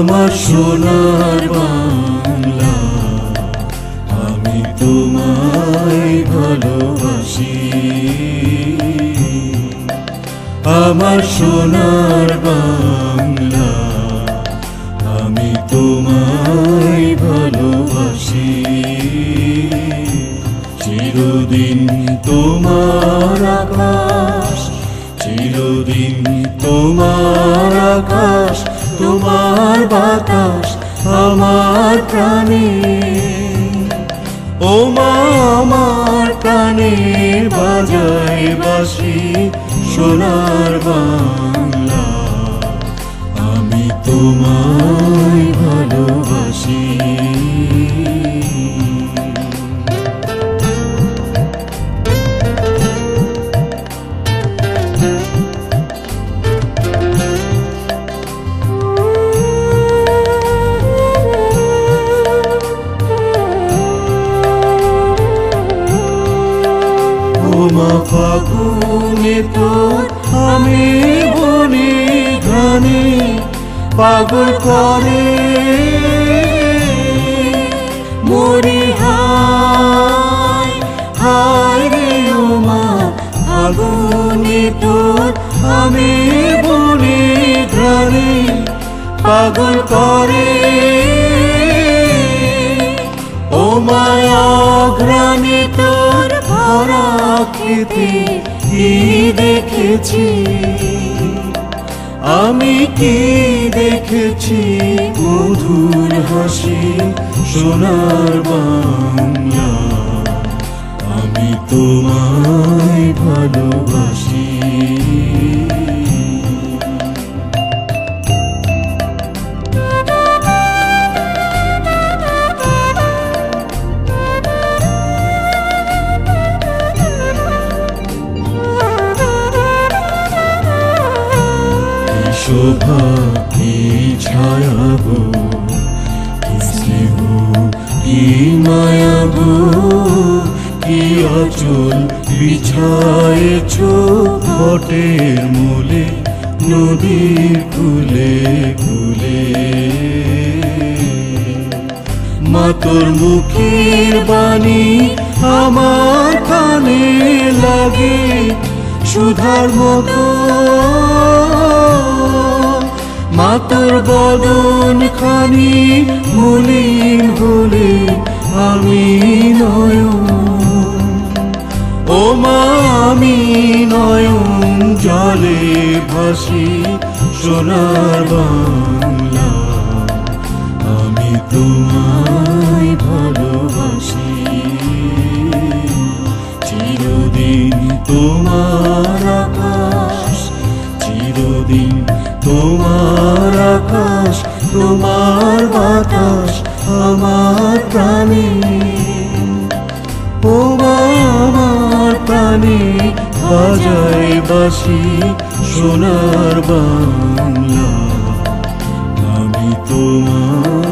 আমার সোনার বাংলা, আমি তোমায় ভালোবাসি। আমার সোনার বাংলা, আমি তোমায় ভালোবাসি। চিরদিন তোমার আকাশ, চিরদিন তোমার আকাশ, তোমার বাতাস আমার প্রাণে। ও মা আমার প্রাণে বাজায় বাঁশি সোনার বাংলা, আমি তোমায় ভালোবাসি। ফাগুনে তোর আমি বনে ঘানে পাগল করে মরি। হায় হায় রে ও মা, ফাগুনে তোর আমি বনে ঘানে পাগল করে। ও মায়া ঘ্রাণে তোর ভরা খেতে কি দেখেছি আমি, কি দেখেছি মধুর হাসি সোনার বাংলা, আমি তোমায় ভালোবাসি। শোভা কি ছায়া গো, কি স্নেহ কি মায়া গো, কি আঁচল বিছায়েছ বটের মূলে নদীর কূলে কূলে। মা তোর মুখের বাণী আমার কানে লাগে সুধার মতো। মা তোর বদন খানি মলিন হলে আমি নয়ন, ও মা আমি নয়ন জলে ভাসি সোনার বাংলা, আমি তোমায় ভালোবাসি। চিরদিন তোমার আকাশ, চিরদিন তোমার আকাশ, তোমার বাতাস আমার প্রাণে। ও আমার প্রাণে বাজায় বাঁশি সোনার বাংলা, আমি তোমার